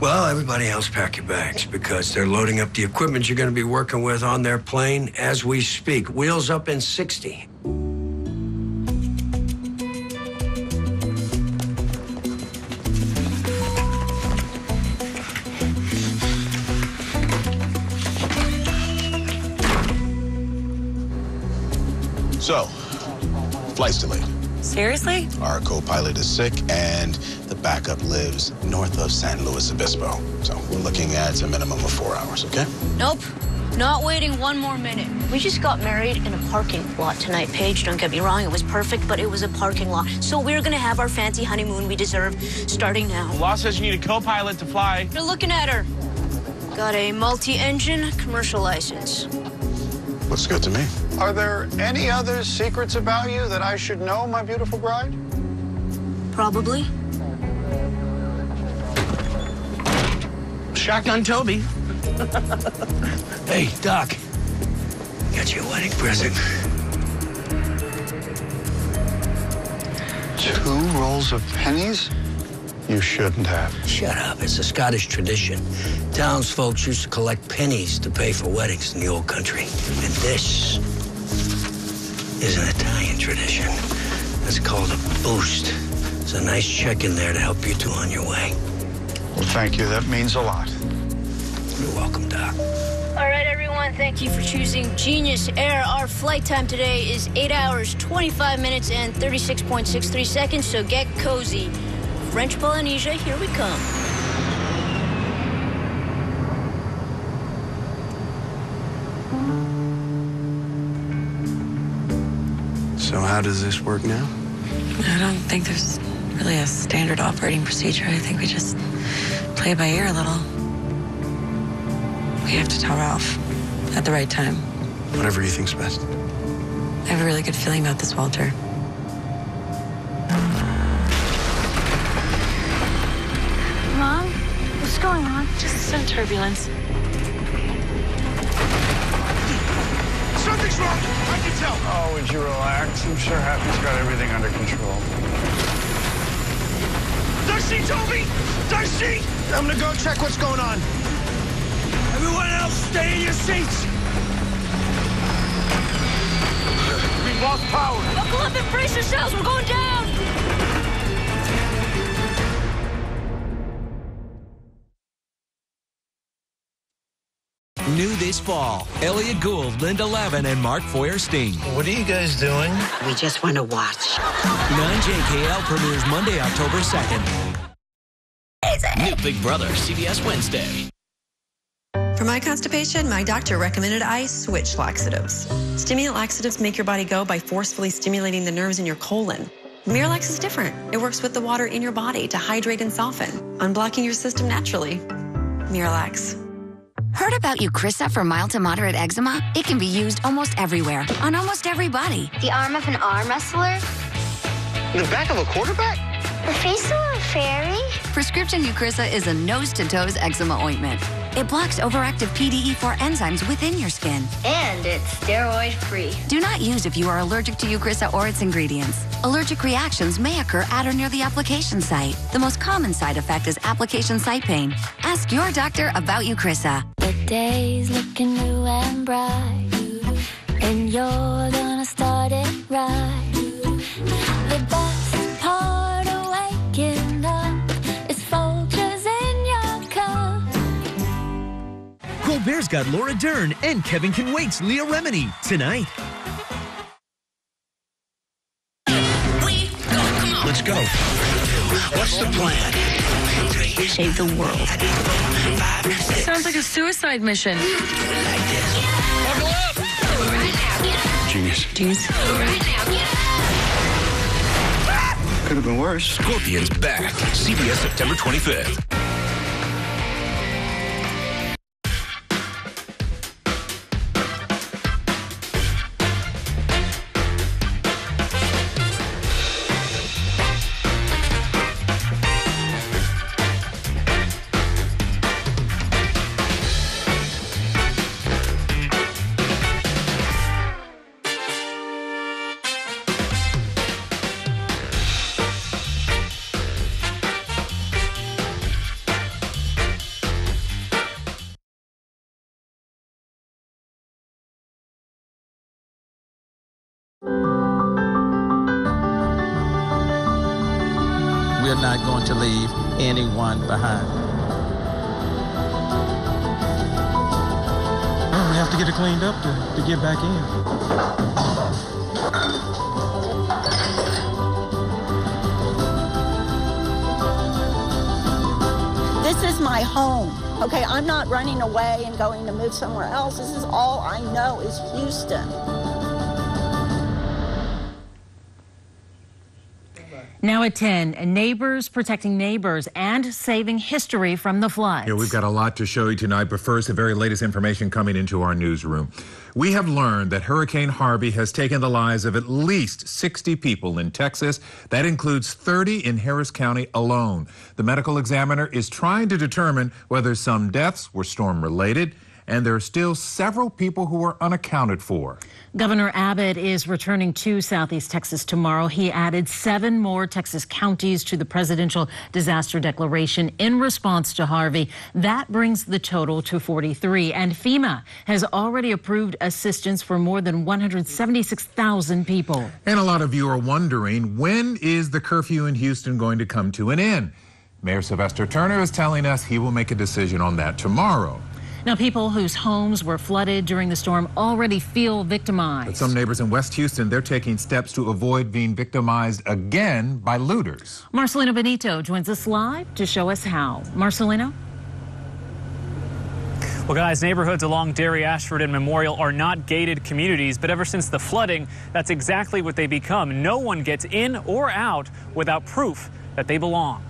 Well, everybody else pack your bags because they're loading up the equipment you're going to be working with on their plane as we speak. Wheels up in 60. So, flight's delayed. Seriously? Our co-pilot is sick, and the backup lives north of San Luis Obispo. So we're looking at a minimum of 4 hours, okay? Nope. Not waiting one more minute. We just got married in a parking lot tonight, Paige. Don't get me wrong, it was perfect, but it was a parking lot. So we're gonna have our fancy honeymoon we deserve starting now. The law says you need a co-pilot to fly. You're looking at her. Got a multi-engine commercial license. Looks good to me. Are there any other secrets about you that I should know, my beautiful bride? Probably. Shotgun Toby. Hey, Doc. Got you a wedding present. 2 rolls of pennies? You shouldn't have. Shut up. It's a Scottish tradition. Townsfolk used to collect pennies to pay for weddings in the old country. And this is an Italian tradition. That's called a boost. There's a nice check in there to help you two on your way. Well, thank you. That means a lot. You're welcome, Doc. All right, everyone, thank you for choosing Genius Air. Our flight time today is 8 hours, 25 minutes, and 36.63 seconds, so get cozy. French Polynesia, here we come. So how does this work now? I don't think there's really a standard operating procedure. I think we just play by ear a little. We have to tell Ralph at the right time. Whatever you think's best. I have a really good feeling about this, Walter. Mom, what's going on? Just some turbulence. Something's wrong. I can tell. Oh, would you relax? I'm sure Happy's got everything under control. Does she, Toby? Does she? I'm gonna go check what's going on. Everyone else, stay in your seats. We've lost power. Buckle up and brace yourselves. We're going down. New this fall, Elliot Gould, Linda Levin, and Mark Feuerstein. What are you guys doing? We just want to watch. 9JKL premieres Monday, October 2nd. New Big Brother, CBS Wednesday. For my constipation, my doctor recommended I switch laxatives. Stimulant laxatives make your body go by forcefully stimulating the nerves in your colon. Miralax is different. It works with the water in your body to hydrate and soften, unblocking your system naturally. Miralax. Heard about Eucrisa for mild to moderate eczema? It can be used almost everywhere, on almost every body. The arm of an arm wrestler? The back of a quarterback? The face of a fairy? Prescription Eucrisa is a nose-to-toes eczema ointment. It blocks overactive PDE4 enzymes within your skin. And it's steroid-free. Do not use if you are allergic to Eucrisa or its ingredients. Allergic reactions may occur at or near the application site. The most common side effect is application site pain. Ask your doctor about Eucrisa. The day's looking new and bright, and you're gonna start it right. The best part of waking up is Folgers in your cup. Colbert's got Laura Dern and Kevin Can Wait's Leah Remini tonight. Let's go. What's the plan? Save the world. Sounds like a suicide mission. Buckle up! Genius. Genius. Could have been worse. Scorpions back. CBS September 25th. we're not going to leave anyone behind. We have to get it cleaned up to get back in. This is my home. Okay, I'm not running away and going to move somewhere else. This is all I know is Houston. Now at 10, neighbors protecting neighbors and saving history from the floods. Yeah, we've got a lot to show you tonight, but first, the very latest information coming into our newsroom. We have learned that Hurricane Harvey has taken the lives of at least 60 people in Texas. That includes 30 in Harris County alone. The medical examiner is trying to determine whether some deaths were storm-related, and there are still several people who are unaccounted for. Governor Abbott is returning to Southeast Texas tomorrow. He added 7 more Texas counties to the presidential disaster declaration in response to Harvey. That brings the total to 43. And FEMA has already approved assistance for more than 176,000 people. And a lot of you are wondering, when is the curfew in Houston going to come to an end? Mayor Sylvester Turner is telling us he will make a decision on that tomorrow. Now, people whose homes were flooded during the storm already feel victimized. But some neighbors in West Houston, they're taking steps to avoid being victimized again by looters. Marcelino Benito joins us live to show us how. Marcelino? Well, guys, neighborhoods along Dairy, Ashford, and Memorial are not gated communities, but ever since the flooding, that's exactly what they become. No one gets in or out without proof that they belong.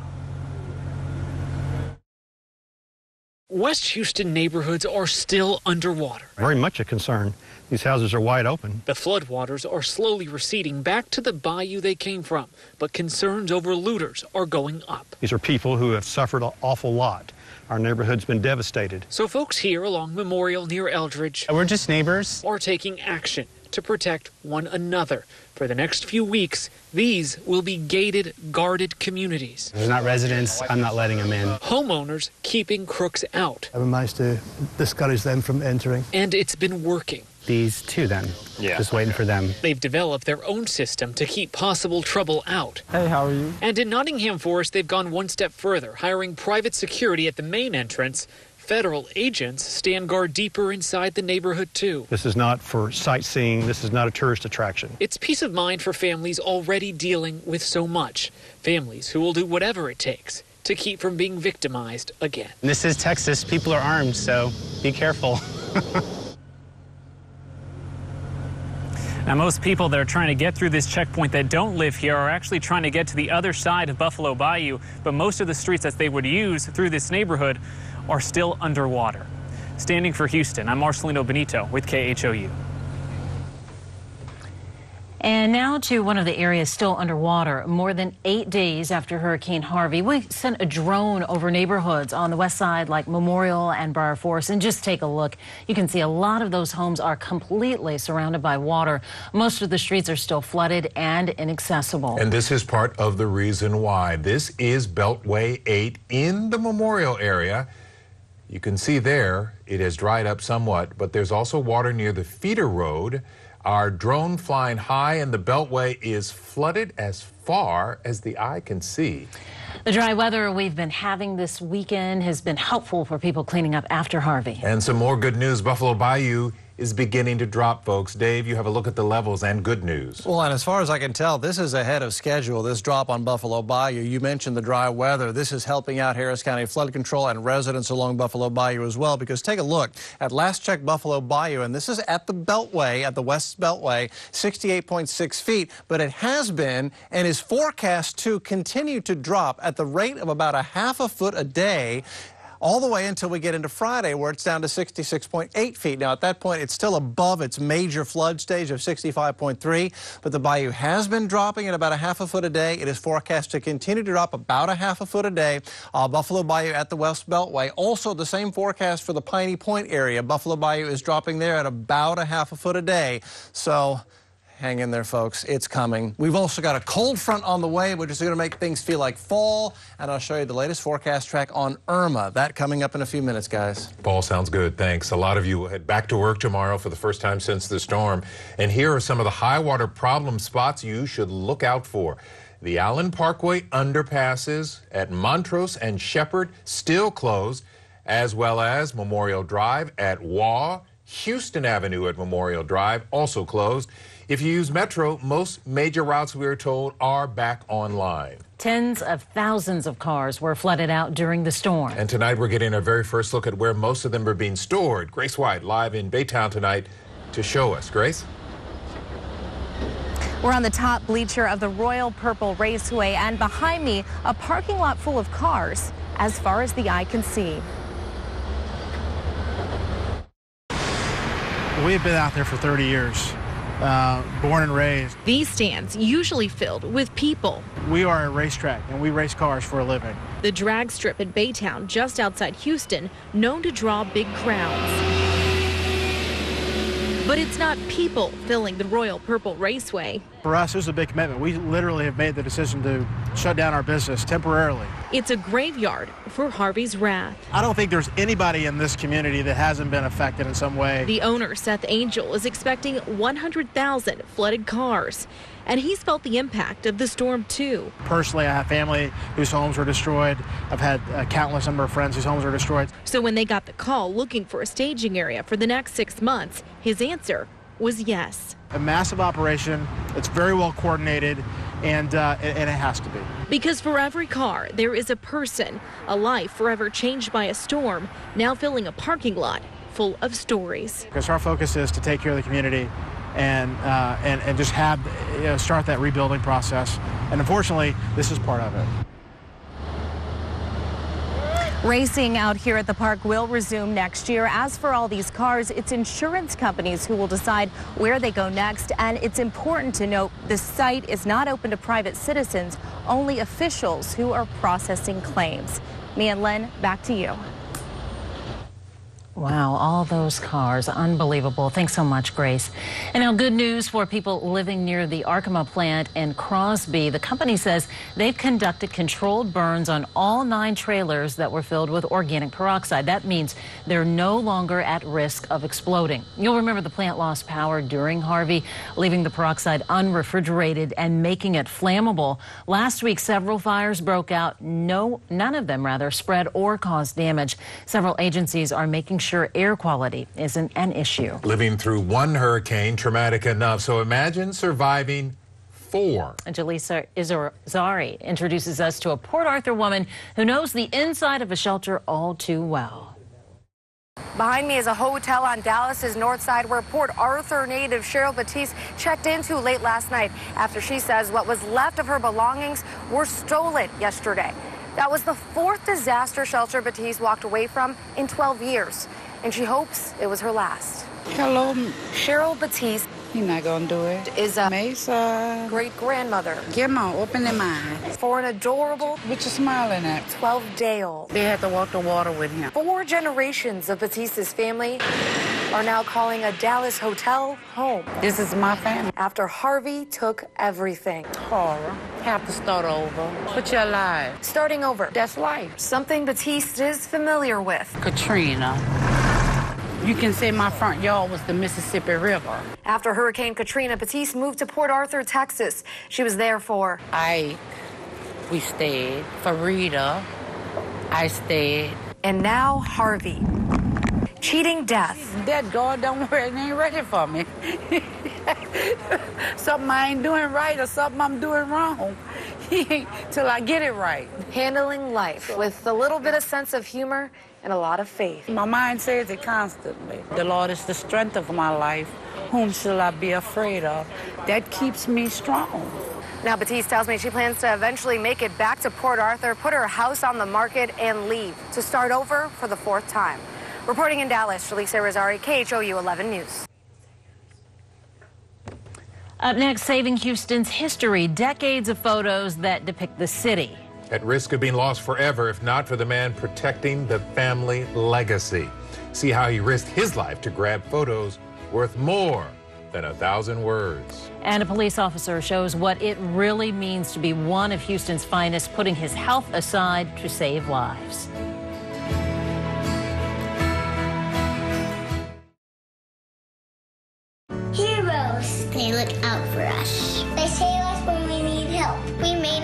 West Houston neighborhoods are still underwater. Very much a concern. These houses are wide open. The floodwaters are slowly receding back to the bayou they came from, but concerns over looters are going up. These are people who have suffered an awful lot. Our neighborhood's been devastated. So folks here along Memorial near Eldridge, we're just neighbors, are taking action to protect one another. For the next few weeks, these will be gated, guarded communities. There's not residents. I'm not letting them in. Homeowners keeping crooks out. I've managed to discourage them from entering. And it's been working. These two then, just waiting for them. They've developed their own system to keep possible trouble out. Hey, how are you? And in Nottingham Forest, they've gone one step further, hiring private security at the main entrance. Federal agents stand guard deeper inside the neighborhood, too. This is not for sightseeing. This is not a tourist attraction. It's peace of mind for families already dealing with so much. Families who will do whatever it takes to keep from being victimized again. This is Texas. People are armed, so be careful. Now, most people that are trying to get through this checkpoint that don't live here are actually trying to get to the other side of Buffalo Bayou, but most of the streets that they would use through this neighborhood are still underwater. Standing for Houston, I'm Marcelino Benito with KHOU. And now to one of the areas still underwater. More than 8 days after Hurricane Harvey, we sent a drone over neighborhoods on the west side like Memorial and Briar Forest. And just take a look. You can see a lot of those homes are completely surrounded by water. Most of the streets are still flooded and inaccessible. And this is part of the reason why. This is Beltway 8 in the Memorial area. You can see there it has dried up somewhat, but there's also water near the feeder road. Our drone flying high and the Beltway is flooded as far as the eye can see. The dry weather we've been having this weekend has been helpful for people cleaning up after Harvey. And some more good news. Buffalo Bayou is beginning to drop, folks. Dave, you have a look at the levels and good news. Well, and as far as I can tell, this is ahead of schedule, this drop on Buffalo Bayou. You mentioned the dry weather. This is helping out Harris County Flood Control and residents along Buffalo Bayou as well, because take a look at last check Buffalo Bayou, and this is at the Beltway, at the West Beltway, 68.6 feet, but it has been and is forecast to continue to drop at the rate of about a half a foot a day, all the way until we get into Friday, where it's down to 66.8 feet. Now, at that point, it's still above its major flood stage of 65.3, but the bayou has been dropping at about a half a foot a day. It is forecast to continue to drop about a half a foot a day. Buffalo Bayou at the West Beltway. Also, the same forecast for the Piney Point area. Buffalo Bayou is dropping there at about a half a foot a day. So hang in there, folks. It's coming. We've also got a cold front on the way, which is going to make things feel like fall. And I'll show you the latest forecast track on Irma. That coming up in a few minutes, guys. Paul, sounds good. Thanks. A lot of you will head back to work tomorrow for the first time since the storm. And here are some of the high water problem spots you should look out for. The Allen Parkway underpasses at Montrose and Shepherd still closed, as well as Memorial Drive at Waugh. Houston Avenue at Memorial Drive also closed. If you use Metro, most major routes, we are told, are back online. Tens of thousands of cars were flooded out during the storm. And tonight we're getting our very first look at where most of them are being stored. Grace White live in Baytown tonight to show us. Grace? We're on the top bleacher of the Royal Purple Raceway, and behind me, a parking lot full of cars as far as the eye can see. We've been out there for 30 years, born and raised. These stands usually filled with people. We are a racetrack, and we race cars for a living. The drag strip at Baytown, just outside Houston, known to draw big crowds. But it's not people filling the Royal Purple Raceway. For us, it was a big commitment. We literally have made the decision to shut down our business temporarily. It's a graveyard for Harvey's wrath. I don't think there's anybody in this community that hasn't been affected in some way. The owner, Seth Angel, is expecting 100,000 flooded cars, and he's felt the impact of the storm too. Personally, I have family whose homes were destroyed. I've had a countless number of friends whose homes were destroyed. So when they got the call looking for a staging area for the next 6 months, his answer was yes. A massive operation. It's very well coordinated, and it has to be. Because for every car, there is a person, a life forever changed by a storm, now filling a parking lot full of stories. Because our focus is to take care of the community and just have, start that rebuilding process. And unfortunately, this is part of it. Racing out here at the park will resume next year. As for all these cars, it's insurance companies who will decide where they go next. And it's important to note the site is not open to private citizens, only officials who are processing claims. Mia and Len, back to you. Wow, all those cars, unbelievable. Thanks so much, Grace. And now good news for people living near the Arkema plant in Crosby. The company says they've conducted controlled burns on all 9 trailers that were filled with organic peroxide. That means they're no longer at risk of exploding. You'll remember the plant lost power during Harvey, leaving the peroxide unrefrigerated and making it flammable. Last week, several fires broke out. None of them spread or caused damage. Several agencies are making sure air quality isn't an issue. Living through one hurricane, traumatic enough. So imagine surviving 4. Jalisa Izari introduces us to a Port Arthur woman who knows the inside of a shelter all too well. Behind me is a hotel on Dallas's north side where Port Arthur native Cheryl Batiste checked into late last night after she says what was left of her belongings were stolen yesterday. That was the 4th disaster shelter Batiste walked away from in 12 years, and she hopes it was her last. Hello. Cheryl Batiste. You're not gonna do it. Is a Mesa great-grandmother. Come on, open them eyes. For an adorable... What you smiling at? 12-day-old. They had to walk the water with him. 4 generations of Batiste's family are now calling a Dallas hotel home. This is my family. After Harvey took everything. Horror. Have to start over. What's your life? Starting over. That's life. Something Batiste is familiar with. Katrina. You can say my front yard was the Mississippi River. After Hurricane Katrina, Batiste moved to Port Arthur, Texas. She was there for... We stayed. For Rita, I stayed. And now Harvey. Cheating death. That God don't worry, it ain't ready for me. Something I ain't doing right or something I'm doing wrong. Till I get it right. Handling life with a little bit of sense of humor and a lot of faith. My mind says it constantly. The Lord is the strength of my life. Whom shall I be afraid of? That keeps me strong. Now, Batiste tells me she plans to eventually make it back to Port Arthur, put her house on the market, and leave to start over for the 4th time. Reporting in Dallas, Jalisa Izari, KHOU 11 News. Up next, Saving Houston's history, decades of photos that depict the city. At risk of being lost forever if not for the man protecting the family legacy. See how he risked his life to grab photos worth more than 1,000 words. And a police officer shows what it really means to be one of Houston's finest, putting his health aside to save lives. Heroes, they look out for us. They save us when we need help. We made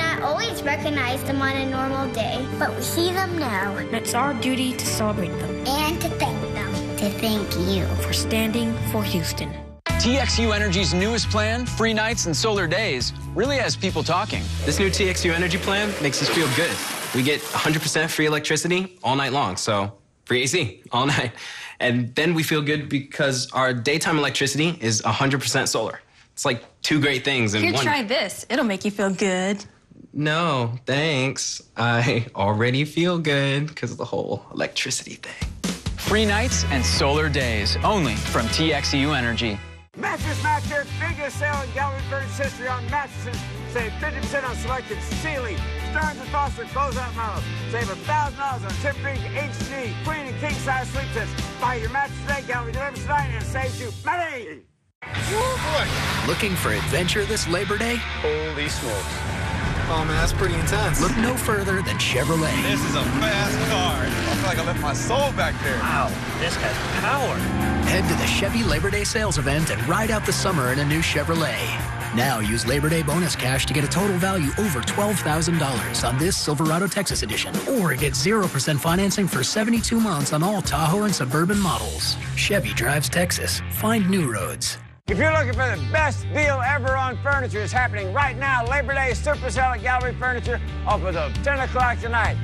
recognize them on a normal day, but we see them now. And it's our duty to celebrate them. And to thank them. To thank you. For standing for Houston. TXU Energy's newest plan, free nights and solar days, really has people talking. This new TXU Energy plan makes us feel good. We get 100% free electricity all night long, so free AC all night. And then we feel good because our daytime electricity is 100% solar. It's like two great things in Here, one. try this. It'll make you feel good. No, thanks. I already feel good because of the whole electricity thing. Free nights and solar days, only from TXU Energy. Mattress Master, biggest sale in gallery furniture history on mattresses. Save 50% on selected Sealy, Stearns & Foster closeout models. Save $1,000 on Tempur-Pedic HD, queen and king size sleep sets. Buy your mattress today, gallery delivers tonight, and it saves you money. Looking for adventure this Labor Day? Holy smokes. Oh man, that's pretty intense. Look no further than Chevrolet. This is a fast car. I feel like I left my soul back there. Wow, this has power. Head to the Chevy Labor Day sales event and ride out the summer in a new Chevrolet. Now use Labor Day bonus cash to get a total value over $12,000 on this Silverado Texas edition. Or get 0% financing for 72 months on all Tahoe and Suburban models. Chevy drives Texas. Find new roads. If you're looking for the best deal ever on furniture, it's happening right now. Labor Day super sale at Gallery Furniture opens up 10 o'clock tonight.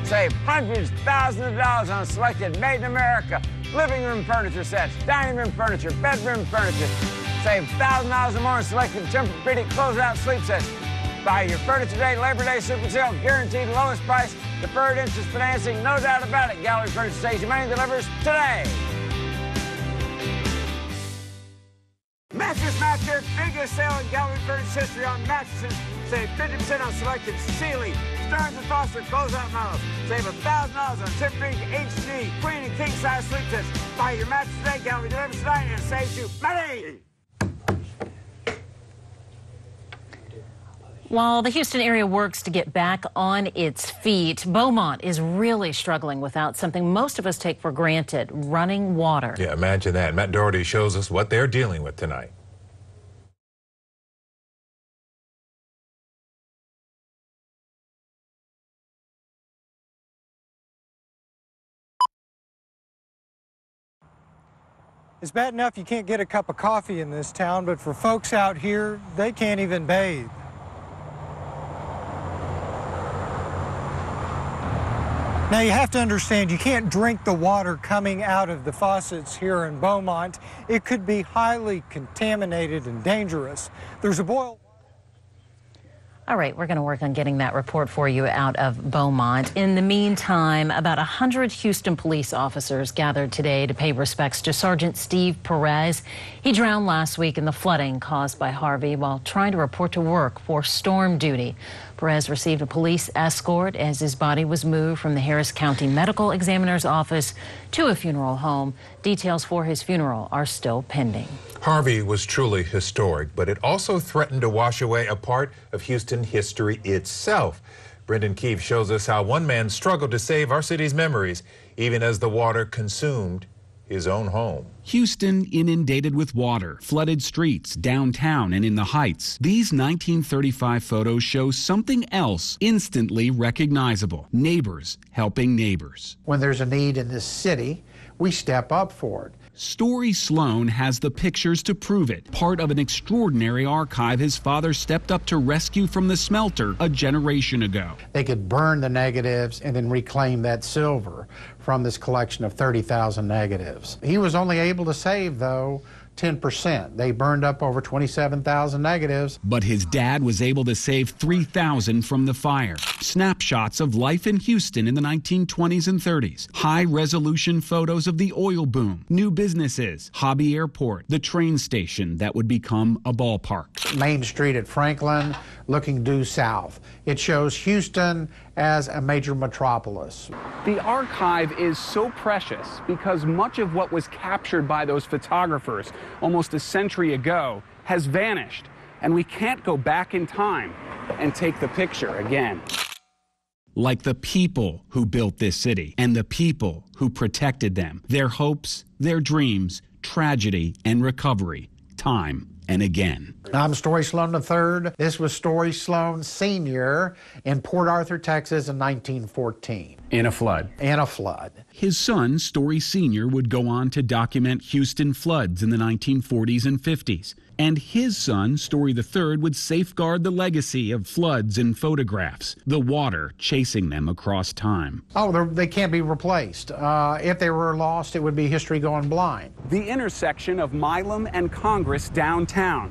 Save hundreds, thousands of dollars on selected made in America living room furniture sets, dining room furniture, bedroom furniture. Save $1,000 or more on selected Tempur-Pedic closeout sleep sets. Buy your furniture today, Labor Day super sale, guaranteed lowest price, deferred interest financing, no doubt about it. Gallery Furniture saves you money, delivers today. Mattress Master, biggest sale in gallery furniture history on mattresses. Save 50% on selected Sealy, Stearns & Foster closeout models. Save $1,000 on Tempur-Pedic HD, queen and king size sleep sets. Buy your mattress today, gallery delivers tonight, and it saves you money. While the Houston area works to get back on its feet, Beaumont is really struggling without something most of us take for granted, running water. Yeah, imagine that. Matt Doherty shows us what they're dealing with tonight. It's bad enough you can't get a cup of coffee in this town, but for folks out here, they can't even bathe. Now, you have to understand, you can't drink the water coming out of the faucets here in Beaumont. It could be highly contaminated and dangerous. There's a boil. All right, we're going to work on getting that report for you out of Beaumont. In the meantime, about 100 Houston police officers gathered today to pay respects to Sergeant Steve Perez. He drowned last week in the flooding caused by Harvey while trying to report to work for storm duty. Perez received a police escort as his body was moved from the Harris County Medical Examiner's office to a funeral home. Details for his funeral are still pending. Harvey was truly historic, but it also threatened to wash away a part of Houston history itself. Brendan Keefe shows us how one man struggled to save our city's memories, even as the water consumed his own home. Houston inundated with water, flooded streets, downtown and in the Heights. These 1935 photos show something else instantly recognizable. Neighbors helping neighbors. When there's a need in this city, we step up for it. Story Sloan has the pictures to prove it. Part of an extraordinary archive his father stepped up to rescue from the smelter a generation ago. They could burn the negatives and then reclaim that silver from this collection of 30,000 negatives. He was only able to save, though, 10%. They burned up over 27,000 negatives. But his dad was able to save 3,000 from the fire. Snapshots of life in Houston in the 1920s and 30s. High-resolution photos of the oil boom, new businesses, Hobby Airport, the train station that would become a ballpark. Main Street at Franklin, looking due south. It shows Houston as a major metropolis. The archive is so precious because much of what was captured by those photographers almost a century ago has vanished, and we can't go back in time and take the picture again. Like the people who built this city and the people who protected them, their hopes, their dreams, tragedy, and recovery. Time and again. I'm Story Sloan III. This was Story Sloan Sr. in Port Arthur, Texas in 1914. In a flood. In a flood. His son, Story Sr., would go on to document Houston floods in the 1940s and 50s. And his son, Story III, would safeguard the legacy of floods in photographs, the water chasing them across time. Oh, they can't be replaced. If they were lost, it would be history going blind. The intersection of Milam and Congress downtown.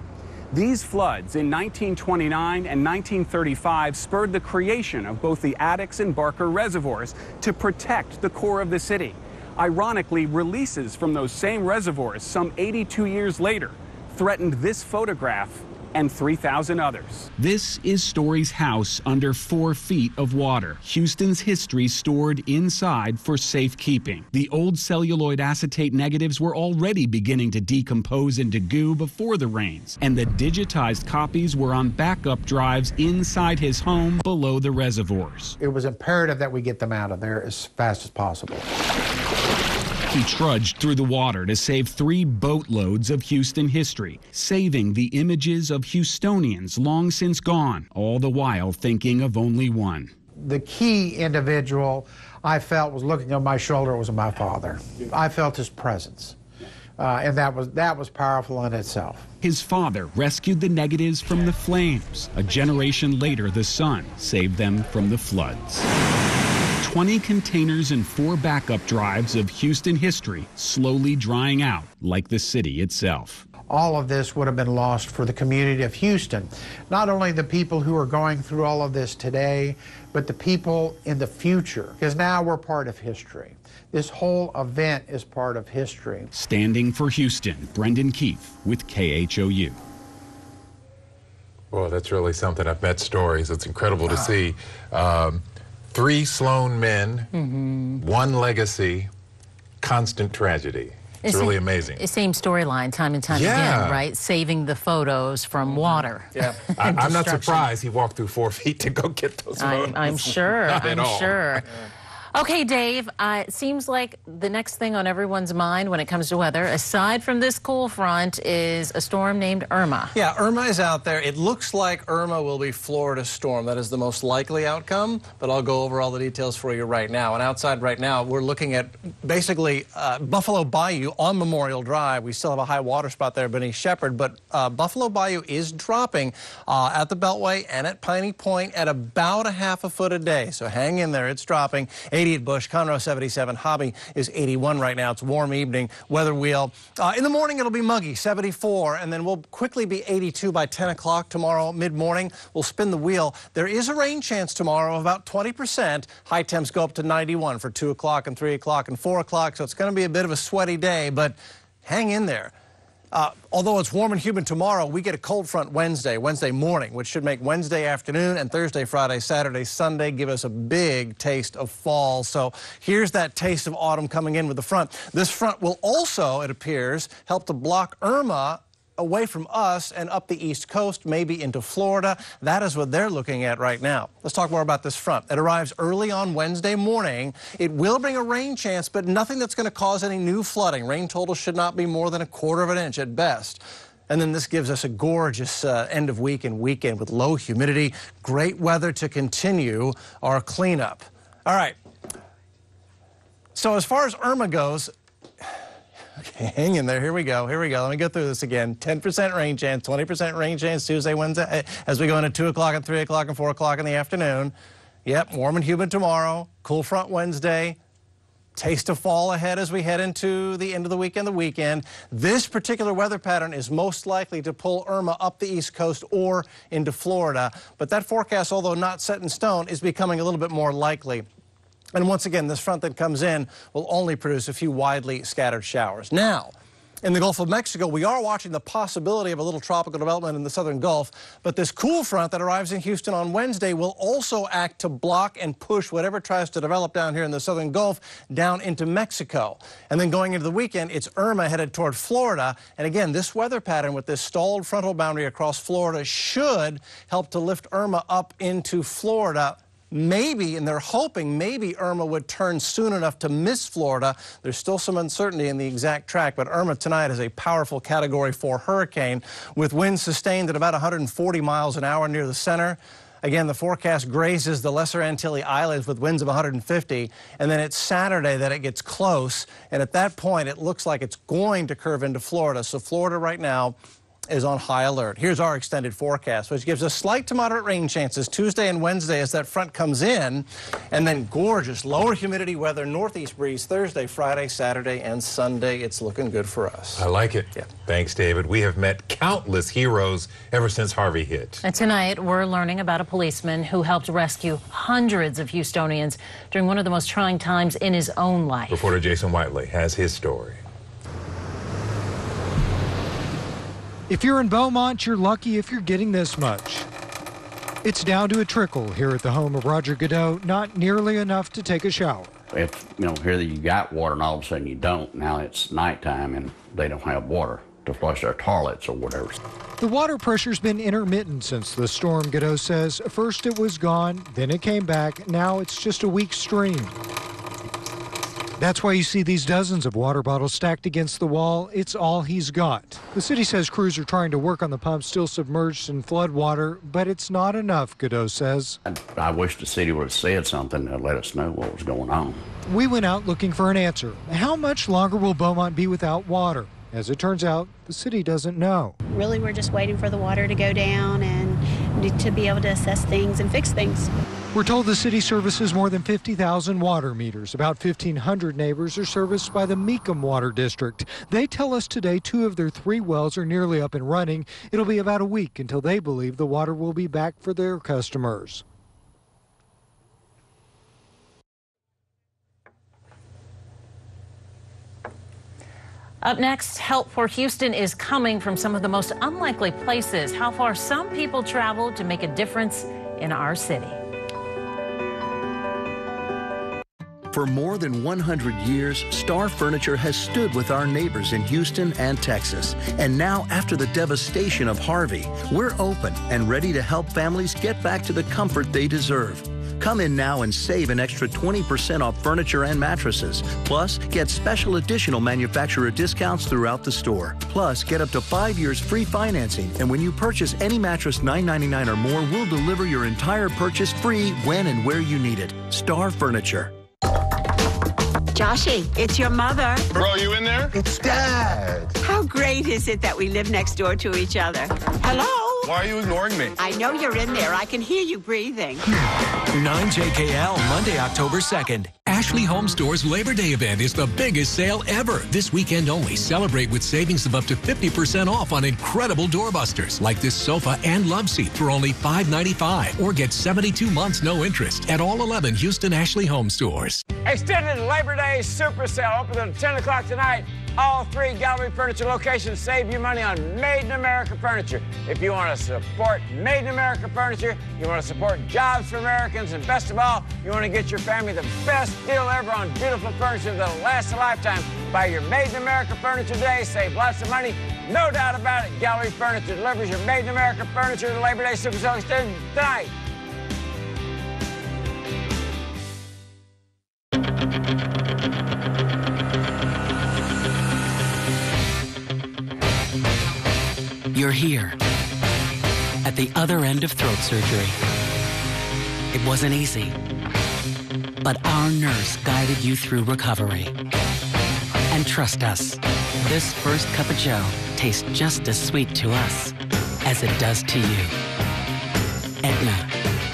These floods in 1929 and 1935 spurred the creation of both the Addicks and Barker reservoirs to protect the core of the city. Ironically, releases from those same reservoirs some 82 years later threatened this photograph and 3,000 others. This is Story's house under 4 feet of water. Houston's history stored inside for safekeeping. The old celluloid acetate negatives were already beginning to decompose into goo before the rains, and the digitized copies were on backup drives inside his home below the reservoirs. It was imperative that we get them out of there as fast as possible. He trudged through the water to save 3 boatloads of Houston history, saving the images of Houstonians long since gone, all the while thinking of only one. The key individual I felt was looking on my shoulder was my father. I felt his presence, and that was powerful in itself. His father rescued the negatives from the flames. A generation later, the son saved them from the floods. 20 containers and 4 backup drives of Houston history slowly drying out like the city itself. All of this would have been lost for the community of Houston. Not only the people who are going through all of this today, but the people in the future, because now we're part of history. This whole event is part of history. Standing for Houston, Brendan Keefe with KHOU. Well, that's really something. I've met stories. It's incredible to see. 3 Sloan men, 1 legacy, constant tragedy. It's really amazing. The same storyline time and time again, right? Saving the photos from water. Yeah, I'm not surprised he walked through 4 feet to go get those photos. I'm sure. Not at all. Sure. Okay, Dave, it seems like the next thing on everyone's mind when it comes to weather, aside from this cool front, is a storm named Irma. Yeah, Irma is out there. It looks like Irma will be Florida storm. That is the most likely outcome, but I'll go over all the details for you right now. And outside right now, we're looking at basically Buffalo Bayou on Memorial Drive. We still have a high water spot there beneath Shepherd, but Buffalo Bayou is dropping at the Beltway and at Piney Point at about 1/2 foot a day. So hang in there. It's dropping. 80 at Bush, Conroe 77, Hobby is 81 right now. It's a warm evening. Weather wheel. In the morning, it'll be muggy, 74, and then we'll quickly be 82 by 10 o'clock tomorrow, mid-morning. We'll spin the wheel. There is a rain chance tomorrow of about 20%. High temps go up to 91 for 2 o'clock and 3 o'clock and 4 o'clock, so it's going to be a bit of a sweaty day, but hang in there. Although it's warm and humid tomorrow, we get a cold front Wednesday morning, which should make Wednesday afternoon and Thursday, Friday, Saturday, Sunday give us a big taste of fall. So here's that taste of autumn coming in with the front. This front will also, it appears, help to block Irma away from us and up the East Coast, maybe into Florida. That is what they're looking at right now. Let's talk more about this front. It arrives early on Wednesday morning. It will bring a rain chance, but nothing that's going to cause any new flooding. Rain total should not be more than 1/4 inch at best. And then this gives us a gorgeous end of week and weekend with low humidity. Great weather to continue our cleanup. All right. So as far as Irma goes, okay, hang in there. Here we go. Let me go through this again. 10% rain chance, 20% rain chance Tuesday, Wednesday, as we go into 2 o'clock and 3 o'clock and 4 o'clock in the afternoon. Yep, warm and humid tomorrow. Cool front Wednesday. Taste of fall ahead as we head into the end of the weekend. This particular weather pattern is most likely to pull Irma up the East Coast or into Florida. But that forecast, although not set in stone, is becoming a little bit more likely. And once again, this front that comes in will only produce a few widely scattered showers. Now, in the Gulf of Mexico, we are watching the possibility of a little tropical development in the southern Gulf, but this cool front that arrives in Houston on Wednesday will also act to block and push whatever tries to develop down here in the southern Gulf down into Mexico. And then going into the weekend, it's Irma headed toward Florida. And again, this weather pattern with this stalled frontal boundary across Florida should help to lift Irma up into Florida maybe, and they're hoping maybe Irma would turn soon enough to miss Florida. There's still some uncertainty in the exact track, but Irma tonight is a powerful Category 4 hurricane with winds sustained at about 140 miles an hour near the center. Again, the forecast grazes the Lesser Antilles Islands with winds of 150, and then it's Saturday that it gets close, and at that point it looks like it's going to curve into Florida. So Florida right now is on high alert. Here's our extended forecast, which gives us slight to moderate rain chances Tuesday and Wednesday as that front comes in, and then gorgeous lower humidity weather, northeast breeze Thursday, Friday, Saturday, and Sunday. It's looking good for us. I like it. Yeah. Thanks, David. We have met countless heroes ever since Harvey hit. And tonight, we're learning about a policeman who helped rescue hundreds of Houstonians during one of the most trying times in his own life. Reporter Jason Whiteley has his story. If you're in Beaumont, you're lucky if you're getting this much. It's down to a trickle here at the home of Roger Godot, not nearly enough to take a shower. If, here you got water and all of a sudden you don't, now it's nighttime and they don't have water to flush their toilets or whatever. The water pressure's been intermittent since the storm, Godot says. First it was gone, then it came back. Now it's just a weak stream. That's why you see these dozens of water bottles stacked against the wall. It's all he's got. The city says crews are trying to work on the pump still submerged in flood water, but it's not enough, Godot says. I wish the city would have said something to let us know what was going on. We went out looking for an answer. How much longer will Beaumont be without water? As it turns out, the city doesn't know. Really, we're just waiting for the water to go down and to be able to assess things and fix things. We're told the city services more than 50,000 water meters. About 1,500 neighbors are serviced by the Mecum Water District. They tell us today 2 of their 3 wells are nearly up and running. It'll be about a week until they believe the water will be back for their customers. Up next, help for Houston is coming from some of the most unlikely places. How far some people travel to make a difference in our city. For more than 100 years, Star Furniture has stood with our neighbors in Houston and Texas. And now, after the devastation of Harvey, we're open and ready to help families get back to the comfort they deserve. Come in now and save an extra 20% off furniture and mattresses. Plus, get special additional manufacturer discounts throughout the store. Plus, get up to 5 years free financing. And when you purchase any mattress $9.99 or more, we'll deliver your entire purchase free when and where you need it. Star Furniture. Joshy, it's your mother. Bro, you in there? It's Dad. How great is it that we live next door to each other? Hello? Why are you ignoring me? I know you're in there. I can hear you breathing. 9JKL, Monday, October 2nd. Ashley Home Store's Labor Day event is the biggest sale ever. This weekend only, celebrate with savings of up to 50% off on incredible doorbusters like this sofa and love seat for only $5.95, or get 72 months no interest at all 11 Houston Ashley Home Stores. Extended Labor Day Super Sale open until 10 o'clock tonight. All 3 Gallery Furniture locations save you money on Made in America furniture. If you want to support Made in America furniture, you want to support jobs for Americans, and best of all, you want to get your family the best deal ever on beautiful furniture that'll last a lifetime. Buy your Made in America furniture today, save lots of money, no doubt about it. Gallery Furniture delivers your Made in America furniture to the Labor Day Super Sale extended tonight. You're here, at the other end of throat surgery. It wasn't easy, but our nurse guided you through recovery. And trust us, this first cup of joe tastes just as sweet to us as it does to you. Aetna,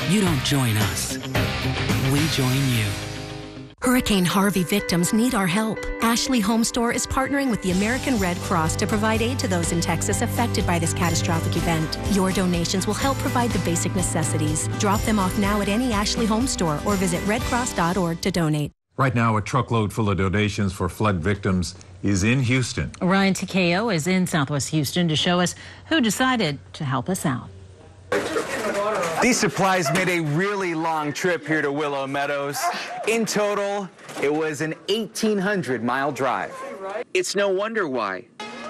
you don't join us, we join you. Hurricane Harvey victims need our help. Ashley Home Store is partnering with the American Red Cross to provide aid to those in Texas affected by this catastrophic event. Your donations will help provide the basic necessities. Drop them off now at any Ashley Home Store or visit redcross.org to donate. Right now, a truckload full of donations for flood victims is in Houston. Ryan KHOU is in Southwest Houston to show us who decided to help us out. These supplies made a really long trip here to Willow Meadows. In total, it was an 1,800-mile drive. It's no wonder why.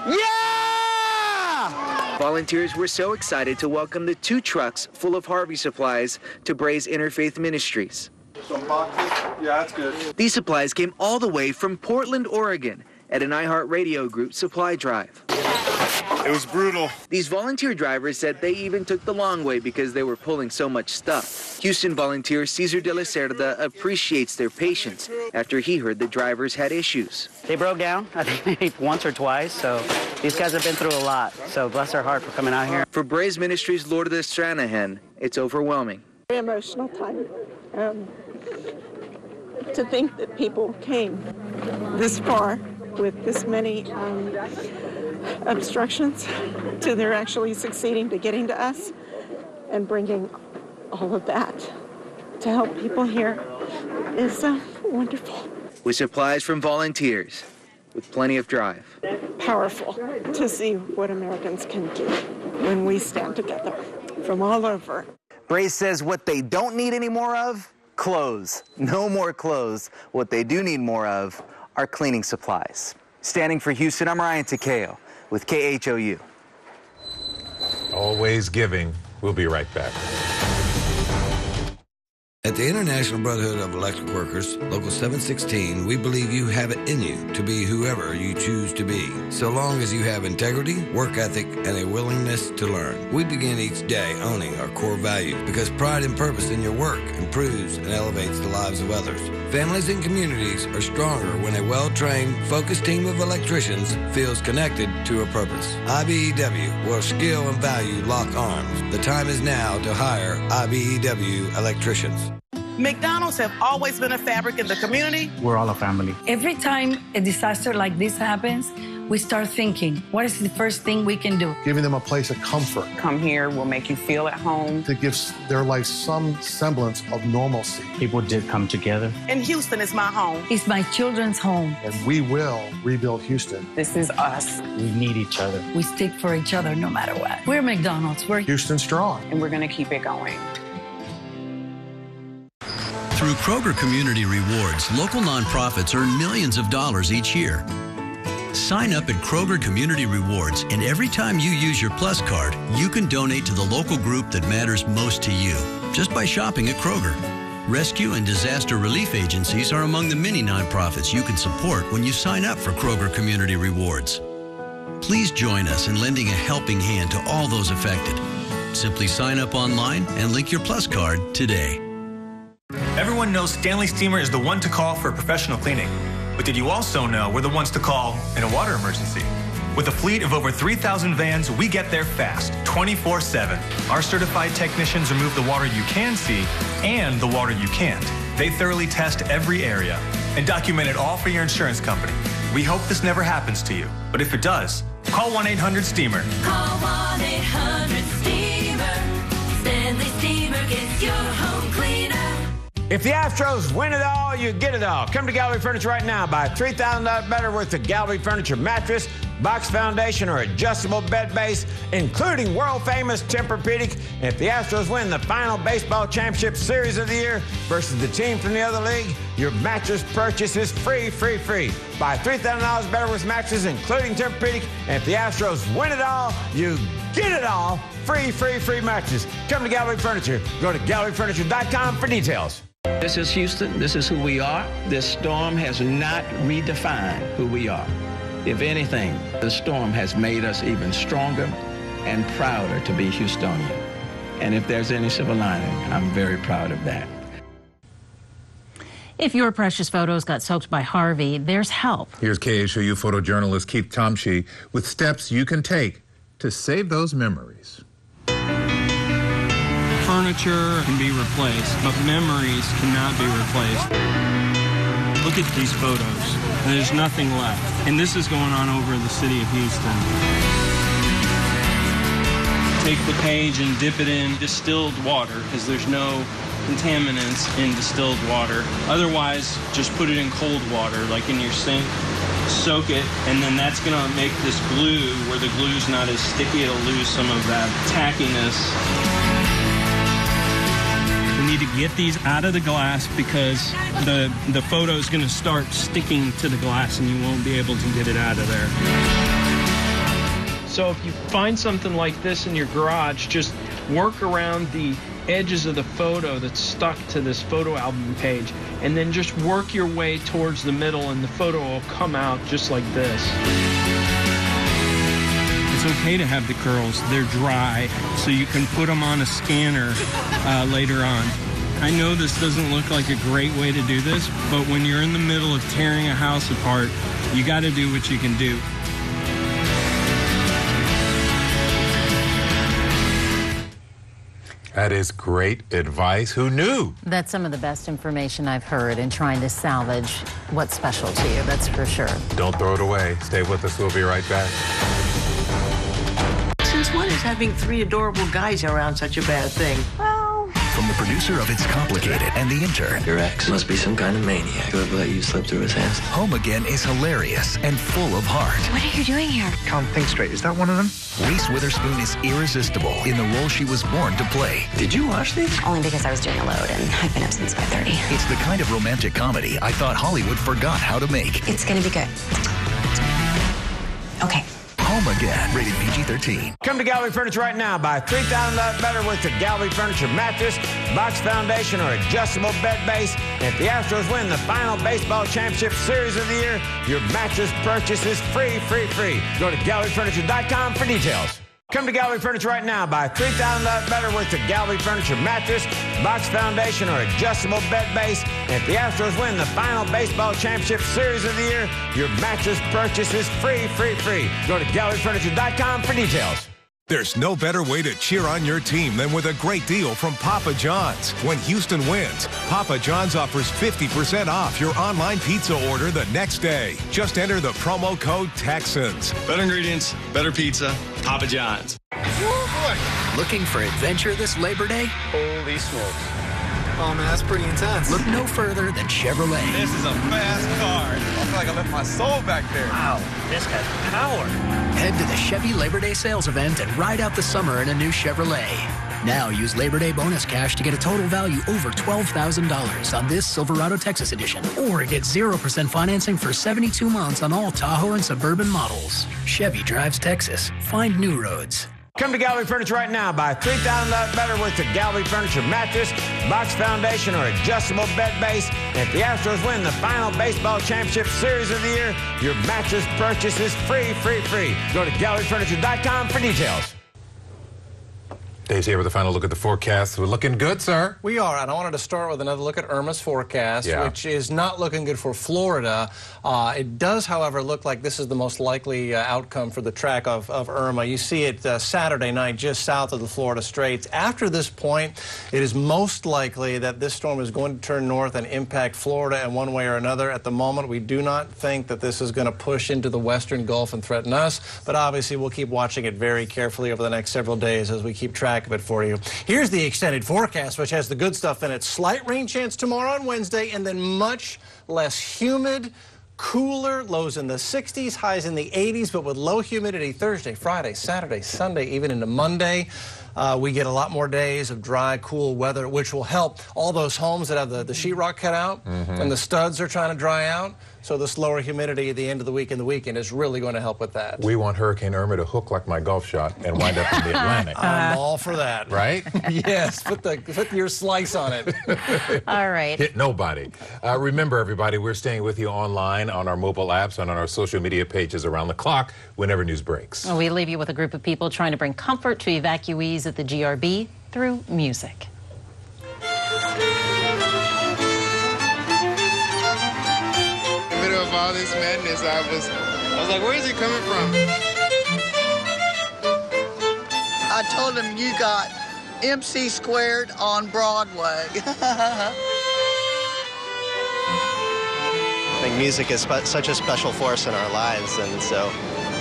Yeah! Volunteers were so excited to welcome the 2 trucks full of Harvey supplies to Bray's Interfaith Ministries. Some boxes? Yeah, that's good. These supplies came all the way from Portland, Oregon at an iHeartRadio Group supply drive. It was brutal. These volunteer drivers said they even took the long way because they were pulling so much stuff. Houston volunteer Cesar de la Cerda appreciates their patience after he heard the drivers had issues. They broke down, I think maybe once or twice, so these guys have been through a lot. So bless their heart for coming out here. For Bray's Ministries Lourdes Stranahan, it's overwhelming. Very emotional time. To think that people came this far with this many obstructions to their actually succeeding to getting to us and bringing all of that to help people here is wonderful. With supplies from volunteers, with plenty of drive. Powerful to see what Americans can do when we stand together from all over. Bray says what they don't need any more of, clothes. No more clothes. What they do need more of are cleaning supplies. Standing for Houston, I'm Ryan Takeo with KHOU. Always giving. We'll be right back. At the International Brotherhood of Electric Workers, Local 716, we believe you have it in you to be whoever you choose to be, so long as you have integrity, work ethic, and a willingness to learn. We begin each day owning our core values because pride and purpose in your work improves and elevates the lives of others. Families and communities are stronger when a well-trained, focused team of electricians feels connected to a purpose. IBEW, where skill and value lock arms. The time is now to hire IBEW electricians. McDonald's have always been a fabric in the community. We're all a family. Every time a disaster like this happens, we start thinking, what is the first thing we can do? Giving them a place of comfort. Come here will make you feel at home. To give their life some semblance of normalcy. People did come together. And Houston is my home. It's my children's home. And we will rebuild Houston. This is us. We need each other. We stick for each other no matter what. We're McDonald's. We're Houston strong. And we're going to keep it going. Through Kroger Community Rewards, local nonprofits earn millions of dollars each year. Sign up at Kroger Community Rewards, and every time you use your Plus card, you can donate to the local group that matters most to you, just by shopping at Kroger. Rescue and disaster relief agencies are among the many nonprofits you can support when you sign up for Kroger Community Rewards. Please join us in lending a helping hand to all those affected. Simply sign up online and link your Plus card today. Everyone knows Stanley Steamer is the one to call for professional cleaning. But did you also know we're the ones to call in a water emergency? With a fleet of over 3,000 vans, we get there fast, 24/7. Our certified technicians remove the water you can see and the water you can't. They thoroughly test every area and document it all for your insurance company. We hope this never happens to you, but if it does, call 1-800-STEAMER. Call 1-800-STEAMER. Stanley Steamer gets your home cleaner. If the Astros win it all, you get it all. Come to Gallery Furniture right now. Buy $3,000 better worth of Gallery Furniture mattress, box foundation, or adjustable bed base, including world-famous Tempur-Pedic. And if the Astros win the final baseball championship series of the year versus the team from the other league, your mattress purchase is free. Buy $3,000 better worth mattresses, including Tempur-Pedic. And if the Astros win it all, you get it all. Free mattresses. Come to Gallery Furniture. Go to galleryfurniture.com for details. This is Houston. This is who we are. This storm has not redefined who we are. If anything, the storm has made us even stronger and prouder to be Houstonian. And if there's any silver lining, I'm very proud of that. If your precious photos got soaked by Harvey, there's help. Here's KHOU photojournalist Keith Tomsky with steps you can take to save those memories. Furniture can be replaced, but memories cannot be replaced. Look at these photos. There's nothing left. And this is going on over in the city of Houston. Take the page and dip it in distilled water, because there's no contaminants in distilled water. Otherwise, just put it in cold water, like in your sink. Soak it, and then that's going to make this glue, where the glue's not as sticky, it'll lose some of that tackiness. We need to get these out of the glass because the photo is going to start sticking to the glass and you won't be able to get it out of there. So if you find something like this in your garage, just work around the edges of the photo that's stuck to this photo album page, and then just work your way towards the middle, and the photo will come out just like this. It's okay to have the curls. They're dry, so you can put them on a scanner later on. I know this doesn't look like a great way to do this, but when you're in the middle of tearing a house apart, you got to do what you can do. That is great advice. Who knew? That's some of the best information I've heard in trying to salvage what's special to you, that's for sure. Don't throw it away. Stay with us. We'll be right back. Since when is having 3 adorable guys around such a bad thing? From the producer of It's Complicated and The Intern. Your ex must be some kind of maniac who would let you slip through his hands. Home Again is hilarious and full of heart. What are you doing here? Can't think straight. Is that one of them? Reese Witherspoon is irresistible in the role she was born to play. Did you watch these? Only because I was doing a load and I've been up since 5:30. It's the kind of romantic comedy I thought Hollywood forgot how to make. It's gonna be good. Okay. Home Again, rated PG-13. Come to Gallery Furniture right now. Buy $3,000 better with the Gallery Furniture mattress, box foundation, or adjustable bed base. And if the Astros win the final baseball championship series of the year, your mattress purchase is free. Go to galleryfurniture.com for details. Come to Gallery Furniture right now. Buy $3,000 better with the Gallery Furniture mattress, box foundation, or adjustable bed base. And if the Astros win the final baseball championship series of the year, your mattress purchase is free. Go to galleryfurniture.com for details. There's no better way to cheer on your team than with a great deal from Papa John's. When Houston wins, Papa John's offers 50% off your online pizza order the next day. Just enter the promo code Texans. Better ingredients, better pizza, Papa John's. Looking for adventure this Labor Day? Holy smokes. Oh, man, that's pretty intense. Look no further than Chevrolet. This is a fast car. I feel like I left my soul back there. Wow, this has power. Head to the Chevy Labor Day sales event and ride out the summer in a new Chevrolet. Now use Labor Day bonus cash to get a total value over $12,000 on this Silverado Texas edition. Or get 0% financing for 72 months on all Tahoe and Suburban models. Chevy drives Texas. Find new roads. Come to Gallery Furniture right now. Buy $3,000 better with the Gallery Furniture mattress, box foundation, or adjustable bed base. And if the Astros win the final baseball championship series of the year, your mattress purchase is free. Go to galleryfurniture.com for details. Dave's here with a final look at the forecast. We're looking good, sir. We are, and I wanted to start with another look at Irma's forecast, which is not looking good for Florida. It does, however, look like this is the most likely outcome for the track of Irma. You see it Saturday night just south of the Florida Straits. After this point, it is most likely that this storm is going to turn north and impact Florida in one way or another. At the moment, we do not think that this is going to push into the western Gulf and threaten us, but obviously we'll keep watching it very carefully over the next several days as we keep track of it for you. Here's the extended forecast, which has the good stuff in it. Slight rain chance tomorrow on Wednesday, and then much less humid, cooler, lows in the 60s, highs in the 80s, but with low humidity Thursday, Friday, Saturday, Sunday, even into Monday. We get a lot more days of dry, cool weather, which will help all those homes that have the sheetrock cut out and the studs are trying to dry out. So this lower humidity at the end of the week and the weekend is really going to help with that. We want Hurricane Irma to hook like my golf shot and wind up in the Atlantic. I'm all for that. Right? Yes, put your slice on it. All right. Hit nobody. Remember, everybody, we're staying with you online on our mobile apps and on our social media pages around the clock whenever news breaks. We leave you with a group of people trying to bring comfort to evacuees at the GRB through music. Of all this madness, I was like, where is he coming from? I told him you got MC squared on Broadway. I think music is such a special force in our lives, and so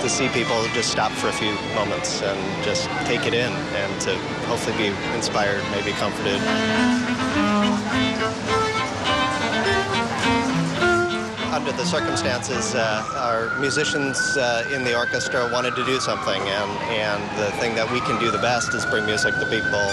to see people just stop for a few moments and just take it in and to hopefully be inspired, maybe comforted. Under the circumstances, our musicians in the orchestra wanted to do something, and the thing that we can do the best is bring music to people.